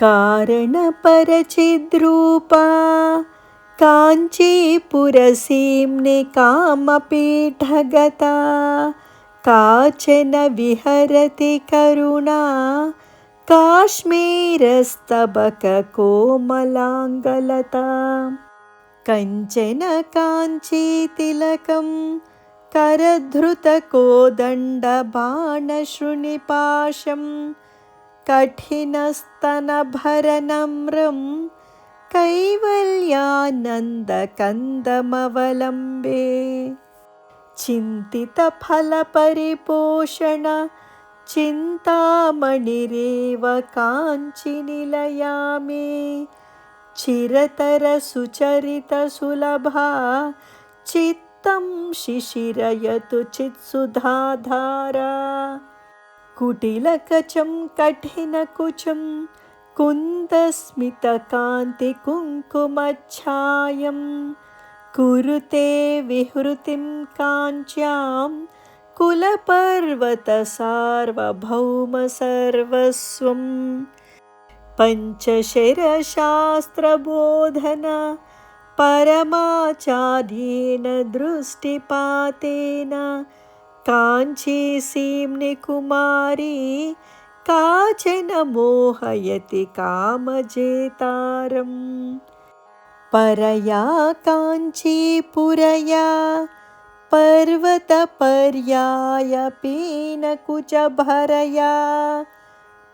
कारणपरचिद्रूपा काञ्चीपुरसीम्नि कामपीठगता काचन विहरति करुणा काश्मीरस्तबककोमलाङ्गलता कञ्चन काञ्चीतिलकं करधृतकोदण्डबाणशृणिपाशं कठिनस्तनभरनम्रं कैवल्यानन्दकन्दमवलम्बे चिन्तितफलपरिपोषण चिन्तामणिरेव काञ्चिनिलया मे चिरतरसुचरितसुलभा चित्तं शिशिरयतु चित्सुधाधारा कुटिलकचं कठिनकुचं कुन्दस्मितकान्तिकुङ्कुमच्छायं कुरुते विहृतिं काञ्च्यां कुलपर्वतसार्वभौमसर्वस्वम् पञ्चशरशास्त्रबोधन परमाचार्येण दृष्टिपातेन काञ्चीसीम्नि कुमारी काचन मोहयति कामजेतारम् परया काञ्चीपुरया पर्वतपर्याय पीनकुचभरया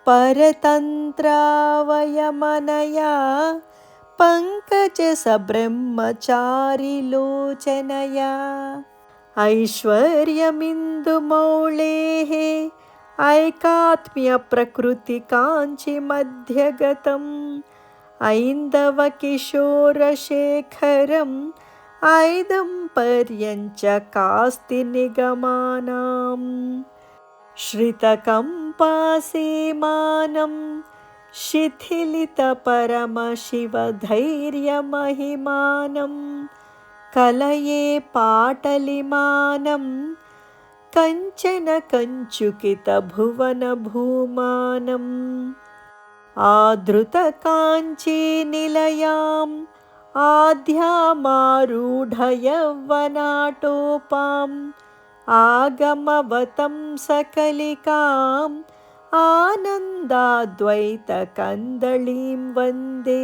परतन्त्रावयमनया पङ्कजसब्रह्मचारिलोचनया ऐश्वर्यमिन्दुमौळेः ऐकात्म्यप्रकृतिकाञ्चिमध्यगतम् ऐन्दवकिशोरशेखरम् ऐदम्पर्यञ्च कास्ति निगमानाम् श्रितकम्पासीमानं शिथिलितपरमशिवधैर्यमहिमानं कलये पाटलिमानं कञ्चन कञ्चुकितभुवनभूमानम् आधृतकाञ्चीनिलयाम् आद्यामारूढयौवनाटोपाम् आगमवतं सकलिकाम् आनन्दाद्वैतकन्दलीं वन्दे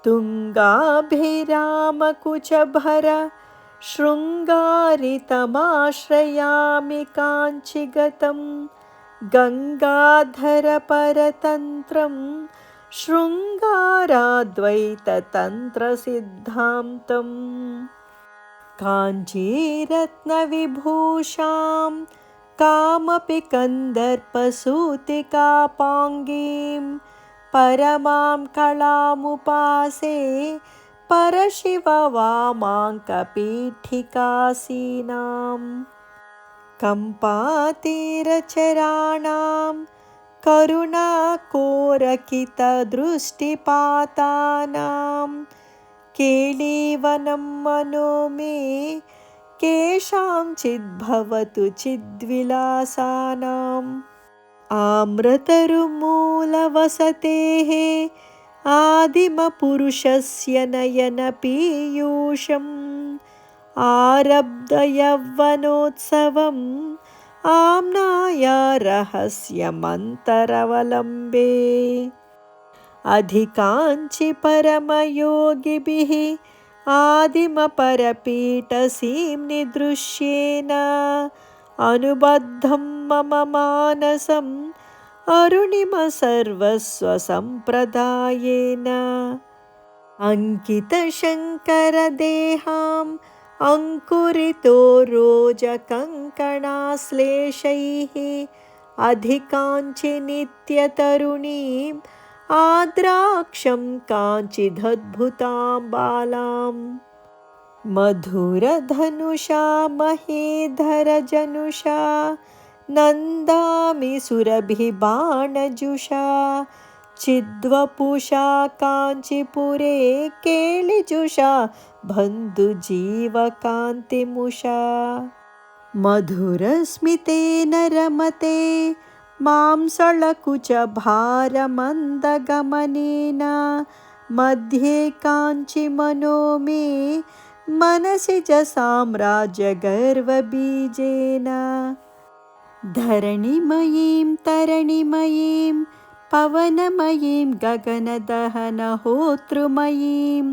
तुङ्गाभिरामकुचभर शृङ्गारितमाश्रयामि काञ्चिगतं गङ्गाधरपरतन्त्रं शृङ्गाराद्वैततन्त्रसिद्धान्तम् काञ्चीरत्नविभूषां कामपि कन्दर्पसूतिकापाङ्गीं परमां कलामुपासे परशिववामाङ्कपीठिकासीनां कम्पातीरचराणां करुणाकोरकितदृष्टिपातानां केळीवनं मनो मे केषाञ्चिद्भवतु चिद्विलासानाम् आम्रतरुमूलवसतेः आदिमपुरुषस्य नयनपीयूषम् आरब्धयौवनोत्सवम् आम्नाया रहस्यमन्तरवलम्बे अधिकाञ्चि परमयोगिभिः आदिमपरपीठसीम्नि दृश्येन अनुबद्धं मम मानसम् अरुणिमसर्वस्वसम्प्रदायेन अंकितशङ्करदेहाम् अङ्कुरितो रोजकङ्कणाश्लेषैः अधिकाञ्चि नित्यतरुणीम् आद्राक्षं काञ्चिदद्भुतां बालाम् मधुरधनुषा महेधरजनुषा नन्दामि सुरभिबाणजुषा चिद्वपुषा काञ्चीपुरे केलिजुषा बन्धुजीवकान्तिमुषा मधुरस्मितेन रमते मांसलकुचभारमन्दगमनेन मध्ये काञ्चिमनो मे मनसि च साम्राज्यगर्वबीजेन धरणिमयीं तरणिमयीं पवनमयीं गगनदहनहोतृमयीं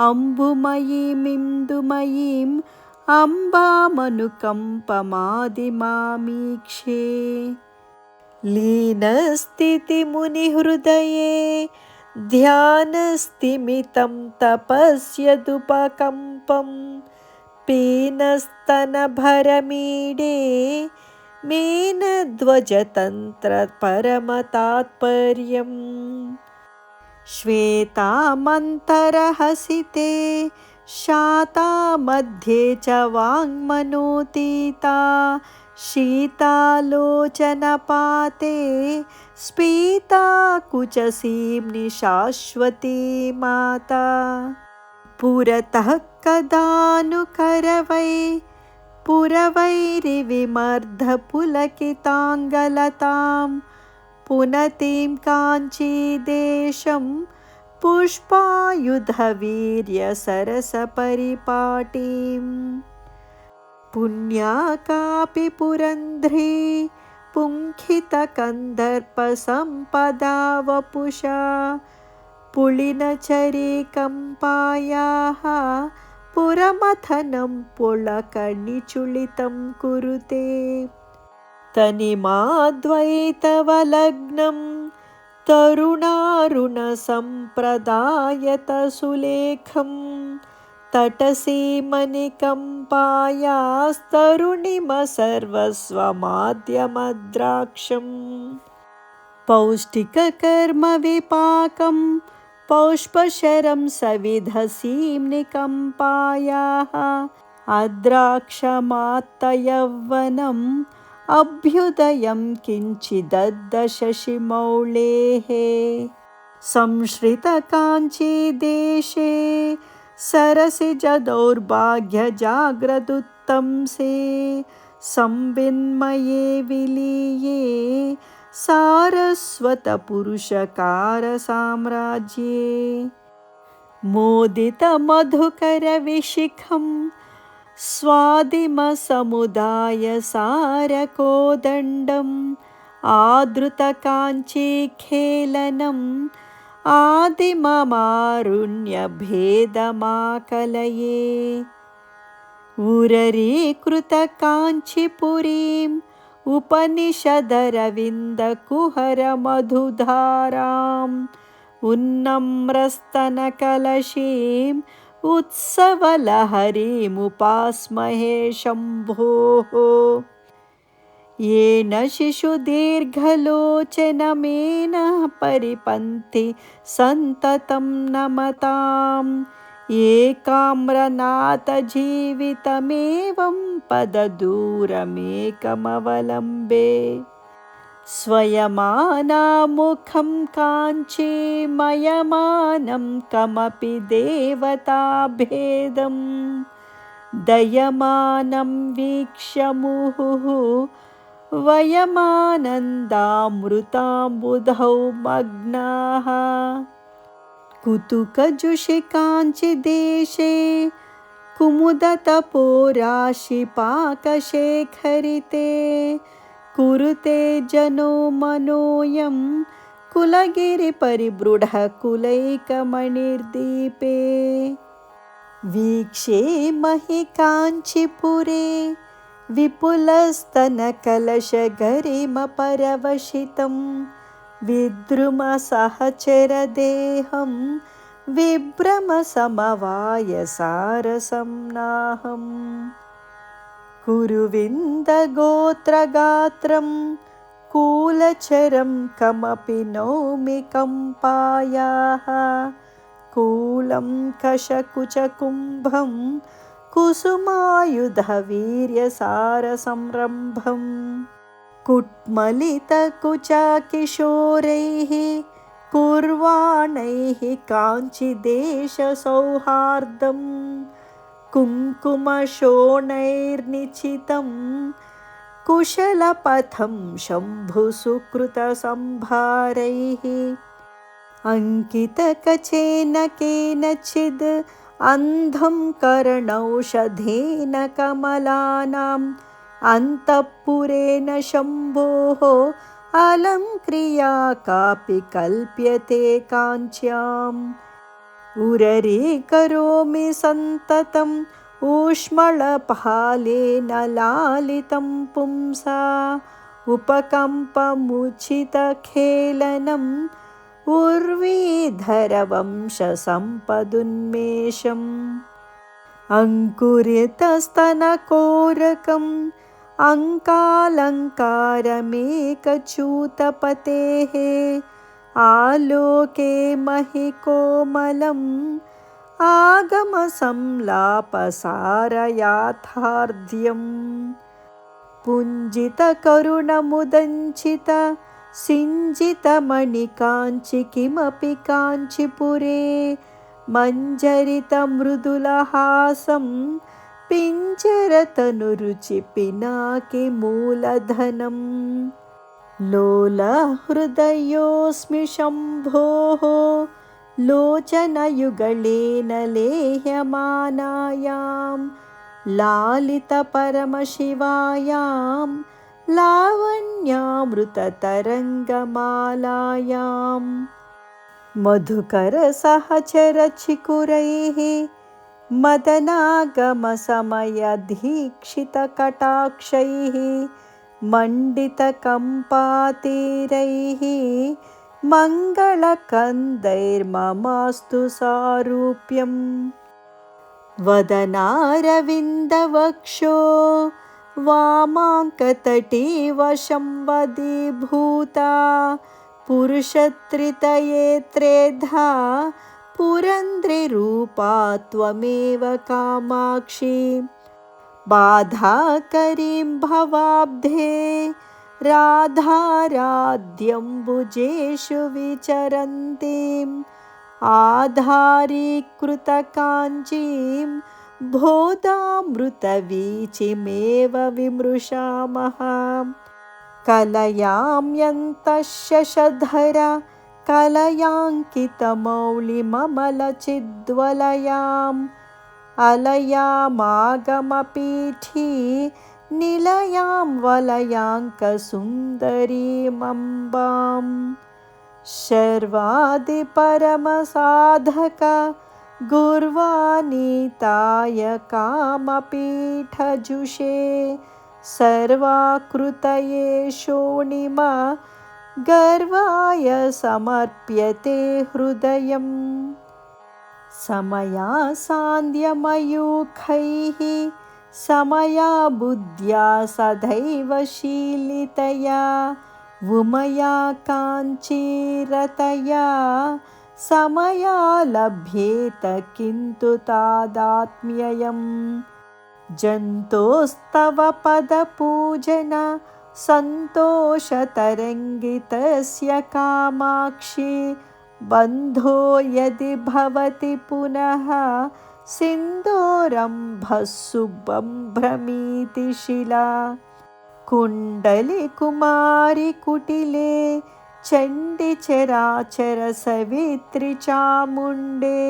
अम्बुमयीमिन्दुमयीम् अम्बामनुकम्पमादिमामीक्षे लीनस्थितिमुनिहृदये ध्यानस्तिमितं तपस्यदुपकम्पं पीनस्तनभरमीडे मेनध्वजतन्त्रपरमतात्पर्यम् श्वेतामन्तरहसिते शाता मध्ये च वाङ्मनोतीता शीतालोचनपाते स्फीता कुचसीम्नि शाश्वती माता पुरतः कदानुकरवै पुरवैरिविमर्दपुलकिताङ्गलतां पुनतीं काञ्चीदेशं पुष्पायुधवीर्यसरसपरिपाटीं पुण्या कापि पुरन्ध्री पुङ्खितकन्दर्पसम्पदा वपुषा पुलिनचरीकम्पायाः पुरमथनं पुलकनिचुलितं कुरुते तनिमाद्वैतवलग्नं तरुणारुणसम्प्रदायतसुलेखं तटसीमनिकम्पायास्तरुणिमसर्वस्वमाद्यमद्राक्षम् पौष्टिककर्मविपाकं पौष्पशरं सविधसीम्निकम्पायाः अद्राक्षमात्तयौवनम् अभ्युदयं किञ्चिदद्दशशिमौलेः संश्रितकाञ्चीदेशे सरसिजदौर्भाग्यजाग्रदुत्तंसे संविन्मये विलीये सारस्वतपुरुषकारसाम्राज्ये मोदितमधुकरविशिखं स्वादिमसमुदायसारकोदण्डम् आदृतकाञ्चीखेलनम् आदिममारुण्यभेदमाकलये उररीकृतकाञ्चीपुरीम् उपनिषदरविन्दकुहरमधुधाराम् उन्नम्रस्तनकलशीम् उत्सवलहरीमुपास्महे शम्भोः येन शिशुदीर्घलोचनमेन परिपन्थि सन्ततं नमताम् एकाम्रनाथजीवितमेवं पददूरमेकमवलम्बे स्वयमानामुखं काञ्चीमयमानं कमपि देवताभेदं दयमानं वीक्ष्य मुहुः वयमानन्दामृताम्बुधौ मग्नाः कुतुकजुषिकाञ्चिदेशे कुमुदतपोराशिपाकशेखरिते कुरुते जनो मनोऽयं कुलगिरिपरिबृढः कुलैकमणिर्दीपे वीक्षे महि काञ्चीपुरे विपुलस्तनकलशगरिमपरवशितं विद्रुमसहचरदेहं विभ्रमसमवायसारसं नाहम् कुरुविन्दगोत्रगात्रं कूलचरं कमपि नौमि कम्पायाः कूलं कशकुचकुम्भं कुसुमायुधवीर्यसारसंरम्भम् कुट्मलितकुचकिशोरैः कुर्वाणैः काञ्चीदेशसौहार्दम् कुङ्कुमशोणैर्निचितं कुशलपथं शम्भुसुकृतसंभारैः अङ्कितकचेन केनचिद् अन्धं कर्णौषधेन कमलानाम् अन्तःपुरेण शम्भोः अलं क्रिया कापि कल्प्यते काञ्च्याम् उररीकरोमि सन्ततम् ऊष्मळपालेन लालितं पुंसा उपकम्पमुचितखेलनम् उर्वीधरवंशसम्पदुन्मेषम् अङ्कुरितस्तनकोरकम् अङ्कालङ्कारमेकच्यूतपतेः आलोके महिकोमलम् आगमसंलापसारयाथार्ध्यम् पुञ्जितकरुणमुदञ्चित सिञ्जितमणिकाञ्चि किमपि काञ्चिपुरे मञ्जरितमृदुलहासं पिञ्जरतनुरुचि पिनाकिमूलधनम् लोलहृदयोऽस्मि शम्भोः लोचनयुगलेन लेह्यमानायां लालितपरमशिवायां लावण्यामृततरङ्गमालायां मधुकरसहचरचिकुरैः मदनागमसमयदीक्षितकटाक्षैः मण्डितकम्पातीरैः मङ्गलकन्दैर्ममास्तु सारूप्यम् वदनारविन्दवक्षो वामाङ्कतटीवशं वदीभूता पुरुषत्रितये त्रेधा पुरन्द्रिरूपा त्वमेव कामाक्षि बाधाकरीं भवाब्धे राधाराध्यम्बुजेषु विचरन्तीम् आधारीकृतकाञ्चीं बोधामृतवीचिमेव विमृशामः कलयाम्यन्तःशशधर कलयाङ्कितमौलिममलचिद्वलयाम् अलयामागमपीठी निलयां वलयाङ्कसुन्दरीमम्बाम् शर्वादिपरमसाधक गुर्वानीताय कामपीठजुषे सर्वाकृतये शोणिमा गर्वाय समर्प्यते हृदयम् समयासान्द्यमयूखैः समया बुद्ध्या सदैव शीलितया उमया काञ्चीरतया समया लभ्येत किन्तु तादात्म्ययम् जन्तोस्तव पदपूजन सन्तोषतरङ्गितस्य कामाक्षि बन्धो यदि भवति पुनः सिन्दूरम्भस्सुबम्भ्रमीति शिला कुण्डलिकुमारि कुटिले चण्डिचराचर सवित्रि चामुण्डे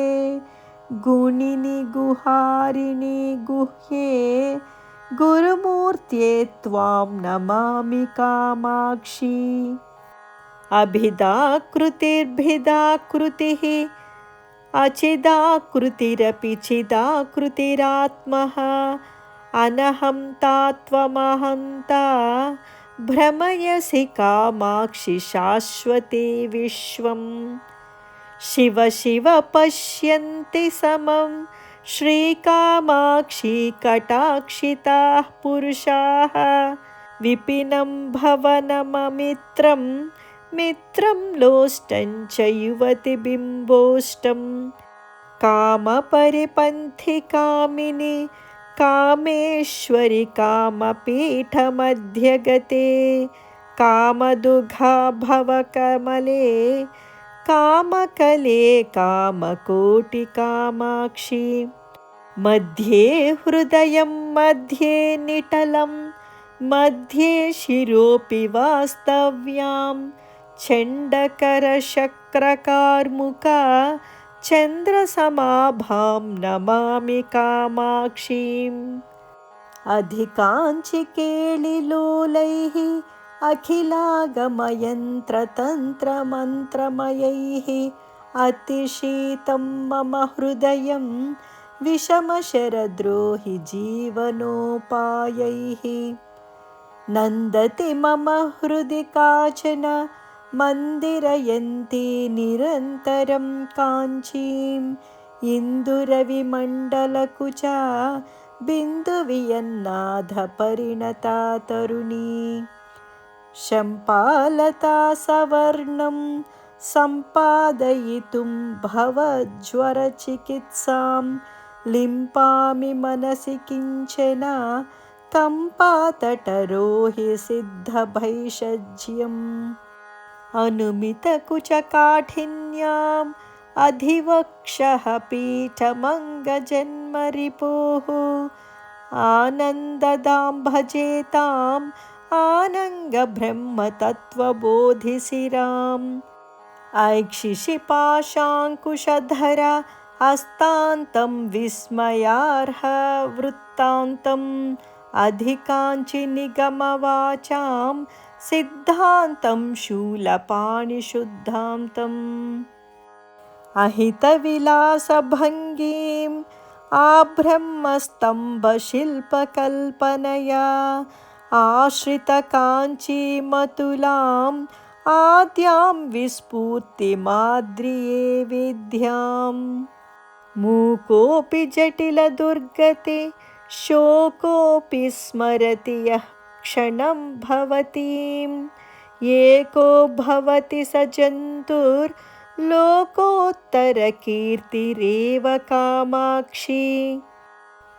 गुणिनि गुहारिणि गुह्ये गुरुमूर्त्ये त्वां नमामि कामाक्षि अभिदाकृतिर्भिदाकृतिः अचिदाकृतिरपि चिदाकृतिरात्मः अनहंता त्वमहंता भ्रमयसि कामाक्षि शाश्वते विश्वम् शिव शिव पश्यन्ति समं श्रीकामाक्षि कटाक्षिताः पुरुषाः विपिनं भवनममित्रं मित्रं लोष्टं च युवतिबिम्बोष्टं कामपरिपन्थि कामिनि कामेश्वरि कामपीठमध्यगते कामदुघा भवकमले कामकले कामकोटिकामाक्षि मध्ये हृदयं मध्ये निटलं मध्ये शिरोऽपि वास्तव्यां चण्डकरशक्रकार्मुका चन्द्रसमाभां नमामि कामाक्षीम्। अधिकाञ्चिकेलिलोलैः अखिलागमयन्त्रतन्त्रमन्त्रमयैः अतिशीतं मम हृदयं विषमशरद्रोहि जीवनोपायैः। नन्दति मम हृदि काचन मन्दिरयन्ती निरन्तरं काञ्चीम् इन्दुरविमण्डलकुचा बिन्दुवियन्नाथपरिणता तरुणी। शम्पालता सवर्णं सम्पादयितुं भवज्वरचिकित्सां लिम्पामि मनसि किञ्चन कम्पातटरोहि सिद्धभैषज्यम्। अनुमितकुचकाठिन्याम् अधिवक्षः पीठमङ्गजन्मरिपोः आनन्ददां भजेताम् आनङ्गब्रह्मतत्त्वबोधिशिराम्। ऐक्षिषि पाशाङ्कुशधरा हस्तान्तं विस्मयार्ह वृत्तान्तम् अधिकाञ्चि निगमवाचां सिद्धान्तं शूलपाणिशुद्धान्तम्। अहितविलासभङ्गीम् आब्रह्मस्तम्भशिल्पकल्पनया आश्रितकाञ्चीमतुलाम् आद्यां विस्फूर्तिमाद्रिये विद्याम्। मूकोऽपि जटिलदुर्गते शोकोऽपि स्मरति यः क्षणं भवतीम्। एको भवति स जन्तुर्लोकोत्तरकीर्तिरेव कामाक्षी।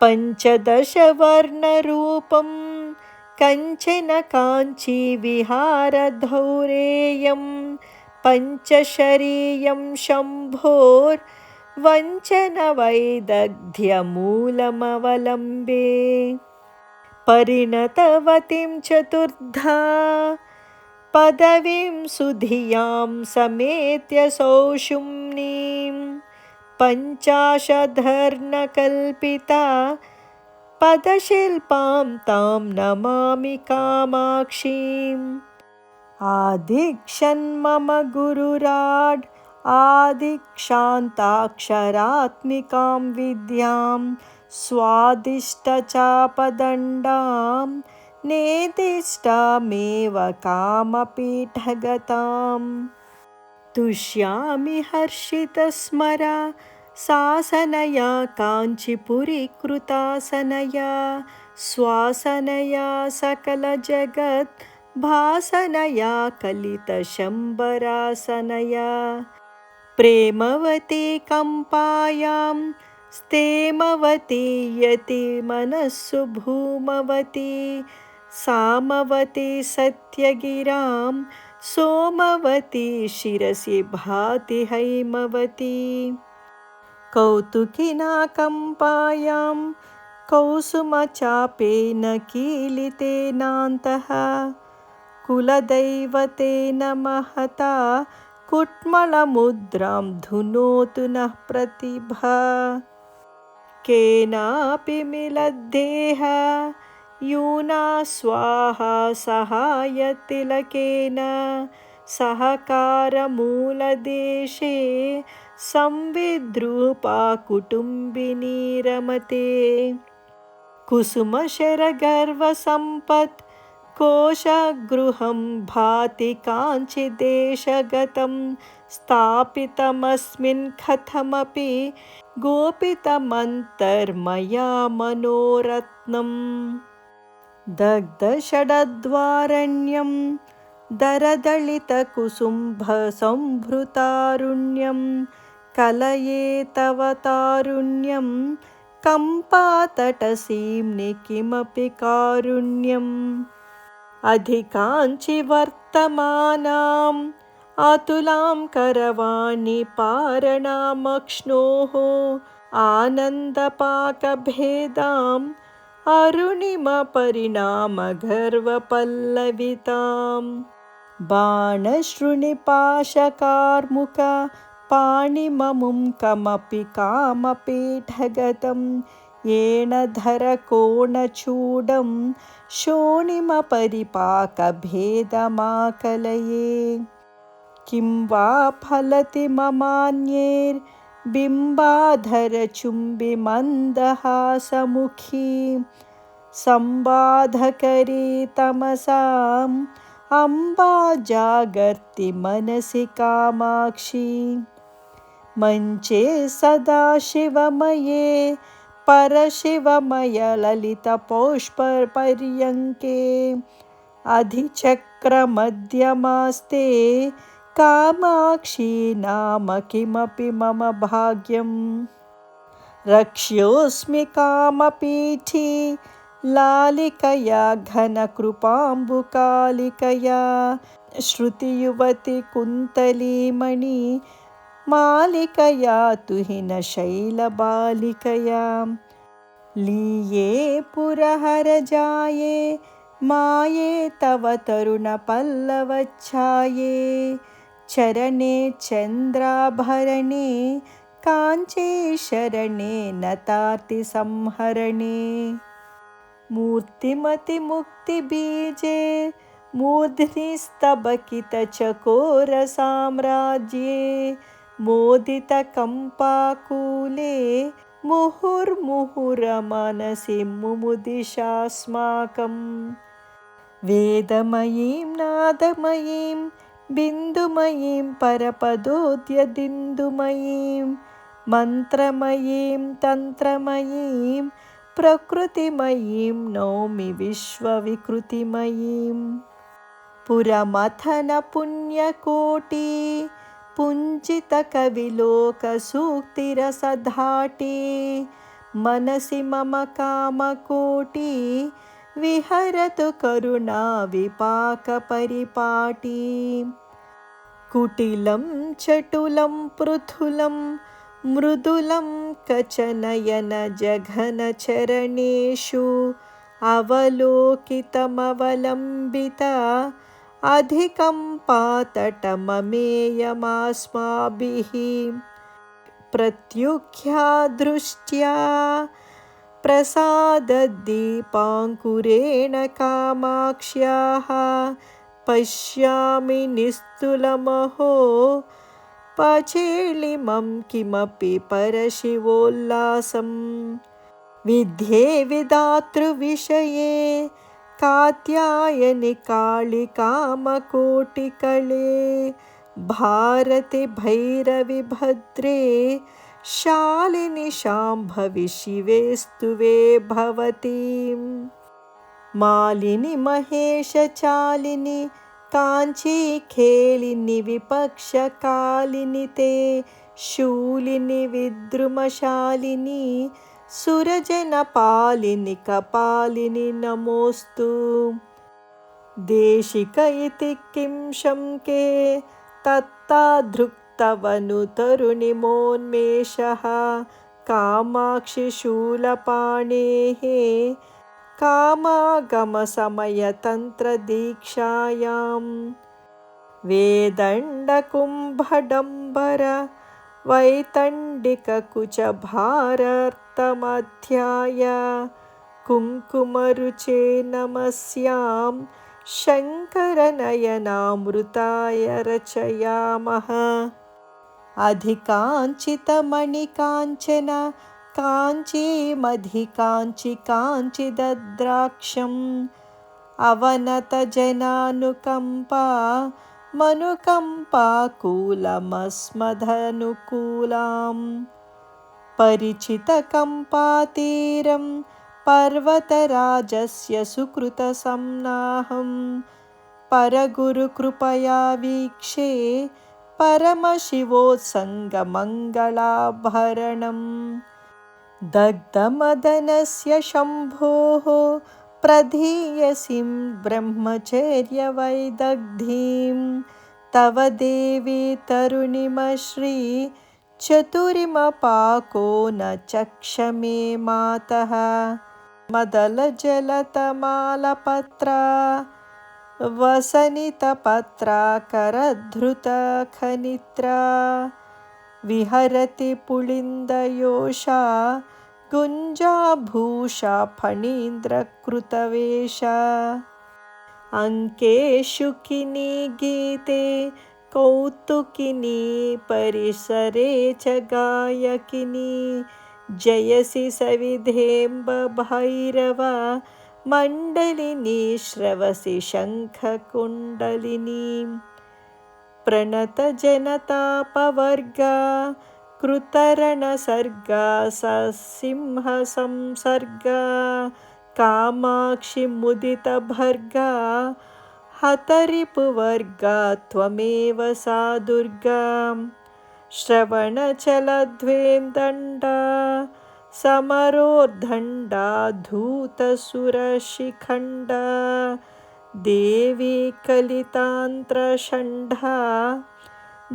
पञ्चदशवर्णरूपं कञ्चन काञ्चीविहारधौरेयं पञ्चशरीयं शम्भोर्वञ्चनवैदग्ध्यमूलमवलम्बे। परिणतवतीं चतुर्धा पदवीं सुधियां समेत्य सौषुम्नीं पञ्चाशदर्णकल्पिता पदशिल्पां तां नमामि कामाक्षीम्। आदिक्षन्मम गुरुराड् आदिक्षान्ताक्षरात्मिकां विद्यां स्वादिष्टचापदण्डां नेदिष्टामेव कामपीठगताम्। तुष्यामि हर्षितस्मरा सासनया काञ्चीपुरीकृतासनया स्वासनया सकलजगत् भासनया कलितशम्बरासनया। प्रेमवती कम्पायां स्तेमवती यतिमनस्सु भूमवती सामवती सत्यगिरां सोमवती शिरसि भाति हैमवती। कौतुकिना कम्पायां कौसुमचापेन कीलितेनान्तः कुलदैवतेन महता कुट्मलमुद्रां धुनोतु नः प्रतिभा। केनापि मिलद्देह यूना स्वाहा सहायतिलकेन सहकारमूलदेशे संविद्रूपा कुटुम्बिनी रमते। कुसुमशरगर्वसम्पत् कोशगृहं भाति काञ्चिदेशगतं स्थापितमस्मिन् कथमपि गोपितमन्तर्मया मनोरत्नम्। दग्धषडद्वारण्यं दरदलितकुसुम्भसम्भृतारुण्यं कलये तव तारुण्यं कम्पातटसीम्नि किमपि कारुण्यम्। अधिकाञ्चि वर्तमानाम् अतुलां करवाणि पारणामक्ष्णोः आनन्दपाकभेदाम् अरुणिमपरिणामगर्वपल्लविताम् बाणशृणिपाशकार्मुक पाणिममुं कमपि कामपीठगतं येन धरकोणचूडं शोणिमपरिपाकभेदमाकलये किं वा फलति ममान्यैर्बिम्बाधरचुम्बिमन्दहासमुखी संबाधकरी तमसाम् अम्बा जागर्ति मनसि कामाक्षी मञ्चे सदाशिवमये परशिवमयललितपौष्पपर्यङ्के अधिचक्रमध्यमास्ते कामाक्षी नाम किमपि मम भाग्यम् रक्ष्योऽस्मि कामपीठी लालिकया घनकृपाम्बुकालिकया श्रुतियुवति कुन्तलीमणि मालिकया तुहिनशैलबालिकया लीये पुरहरजाये माये तव तरुणपल्लवच्छाये चरणे चन्द्राभरणे काञ्चे शरणे नतार्तिसंहरणे मूर्तिमतिमुक्तिबीजे मूर्ध्निस्तबकितचकोरसाम्राज्ये मोदितकम्पाकूले मुहुर्मुहुरमनसि मुमुदिशास्माकम् वेदमयीं नादमयीं बिन्दुमयीं परपदोद्यदिन्दुमयीं मन्त्रमयीं तन्त्रमयीं प्रकृतिमयीं नौमि विश्वविकृतिमयीं पुरमथनपुण्यकोटी पुञ्जितकविलोकसूक्तिरसधाटी मनसि मम कामकोटी विहरतु करुणाविपाकपरिपाटी कुटिलं चटुलं पृथुलं मृदुलं कचनयनजघनचरणेषु अवलोकितमवलम्बिता अधिकं पातटममेयमास्माभिः प्रत्युख्या दृष्ट्या प्रसाददीपाङ्कुरेण कामाक्ष्याः पश्यामि निस्तुलमहो पचेलिमं किमपि परशिवोल्लासं विद्ये विधातृविषये कात्यायनि कालिकामकोटिकले भारति भैरवि भद्रे शालिनि शाम्भवि शिवे स्तुवे भवतीं मालिनि महेशचालिनि काञ्ची खेलिनि विपक्षकालिनि ते शूलिनि विद्रुमशालिनि सुरजनपालिनि कपालिनि नमोऽस्तु देशिक इति किं शङ्के तत्तादृक्तवनु तरुणिमोन्मेषः कामाक्षि शूलपाणेः कामागमसमयतन्त्रदीक्षायां वेदण्डकुम्भडम्बर वैतण्डिककुचभारार्तमध्याय कुङ्कुमरुचे नमस्यां शङ्करनयनामृताय रचयामः अधिकाञ्चितमणिकाञ्चन काञ्चीमधिकाञ्चि काञ्चिदद्राक्षम् अवनतजनानुकम्पा मनुकम्पाकूलमस्मदनुकूलां परिचितकम्पातीरं पर्वतराजस्य सुकृतसंनाहं परगुरुकृपया वीक्षे परमशिवोत्सङ्गमङ्गलाभरणम् दग्धमदनस्य शम्भोः प्रधीयसीं ब्रह्मचर्यवैदग्धीं तव देवी तरुणिमश्री चतुरिमपाको न चक्षमे मातः मदलजलतमालपत्रा वसनितपत्राकरधृतखनित्रा विहरति पुलिन्दयोषा गुञ्जाभूषा फणीन्द्रकृतवेषा अङ्केषु किनी गीते कौतुकिनी परिसरे च गायकिनी जयसि सविधेऽम्बभैरव मण्डलिनी श्रवसि शङ्खकुण्डलिनीं प्रणतजनतापवर्गा कृतरणसर्गा ससिंहसंसर्गा कामाक्षि मुदितभर्गा हतरिपुवर्गा त्वमेव सा दुर्गा श्रवणचलद्वें दण्डा समरोर्दण्डा धूतसुरशिखण्डा देवी कलितान्त्रषण्डा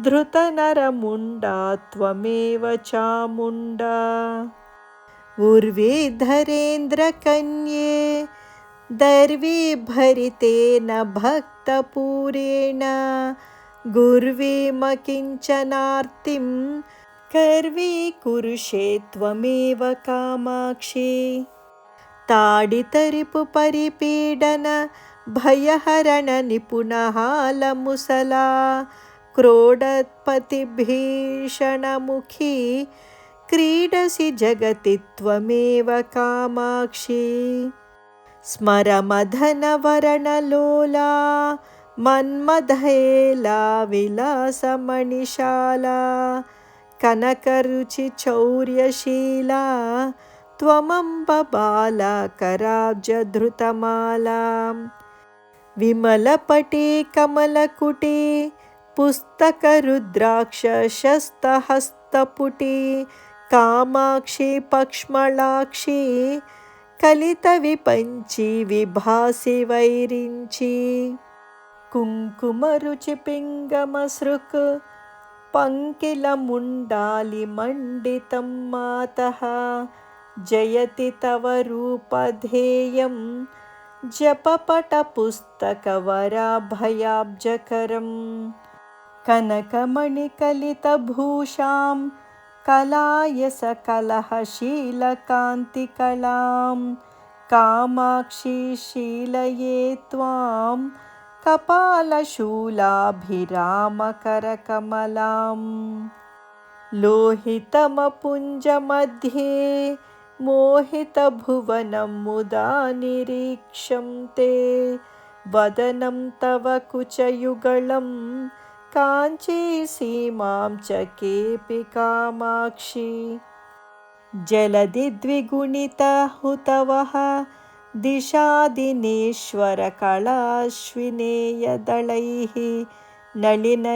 धृतनरमुण्डा त्वमेव चामुण्डा उर्वीधरेन्द्रकन्ये दर्वीभरितेन भक्तपूरेण गुर्वीमकिञ्चनार्तिं कर्वीकुरुषे त्वमेव कामाक्षि ताडितरिपुपरिपीडन भयहरणनिपुणहालमुसला क्रोडत्पतिभीषणमुखी क्रीडसि जगति त्वमेव कामाक्षि स्मरमदनवरणलोला मन्मथेला विलासमणिशाला कनकरुचिचौर्यशीला त्वमम्बबाला कराब्जधृतमाला विमलपटे कमलकुटे पुस्तकरुद्राक्षशस्तहस्तपुटे कामाक्षि पक्ष्मलाक्षि कलितविपञ्ची विभासि वैरिञ्ची कुङ्कुमरुचिपिङ्गमसृक् पङ्किलमुण्डालिमण्डितं मातः जयति तव रूपधेयं जपपटपुस्तकवराभयाब्जकरं कनकमणिकलितभूषां कलायसकलहशीलकान्तिकलां कामाक्षि शीलये त्वां कपालशूलाभिरामकरकमलां लोहितमपुञ्जमध्ये मोहितभुवनं मुदा निरीक्षं ते वदनं तव कुचयुगलं काञ्चीसीमां च केऽपि कामाक्षि जलधिद्विगुणितहुतवः दिशादिनेश्वरकलाश्विनेयदलैः नलिनैर्महेशि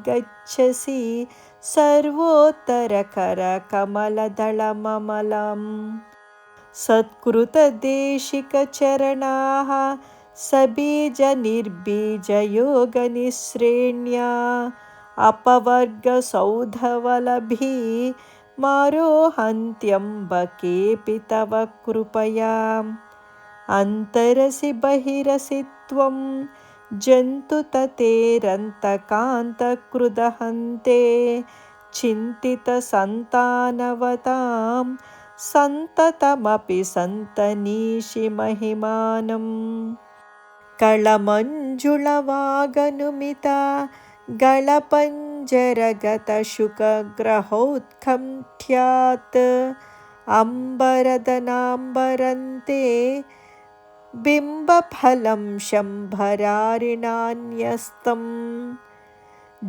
गच्छसि सर्वोत्तरकरकमलदलममलं सत्कृतदेशिकचरणाः सबीजनिर्बीजयोगनिःसृण्या अपवर्गसौधवलभी मारोहन्त्यम्ब केऽपि तव कृपया अन्तरसि बहिरसि त्वं जन्तुततेरन्तकान्तकृदहन्ते चिन्तितसन्तानवतां सन्ततमपि सन्तनीषि महिमानं कळमञ्जुळवागनुमिता गलपञ्जरगतशुकग्रहौत्कण्ठ्यात् अम्बरदनाम्बरन्ते बिम्बफलं शम्भरारिणान्यस्तं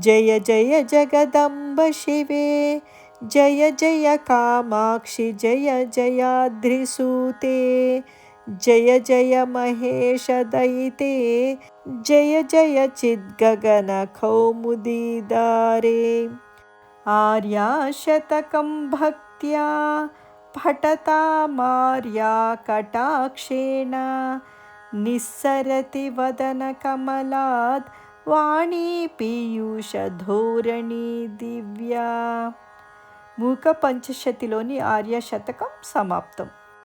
जय जय जगदम्ब शिवे जय जय कामाक्षि जय जयाद्रिसूते जय जय महेशदयिते जय जय चिद्गगनकौमुदीदारे आर्याशतकं भक्त्या पठतामार्या कटाक्षेण निस्सरति वदनकमलात् वाणी पीयूषधोರಣಿ दिव्या మూక పంచశతిలోని ఆర్య శతకం సమాప్తం.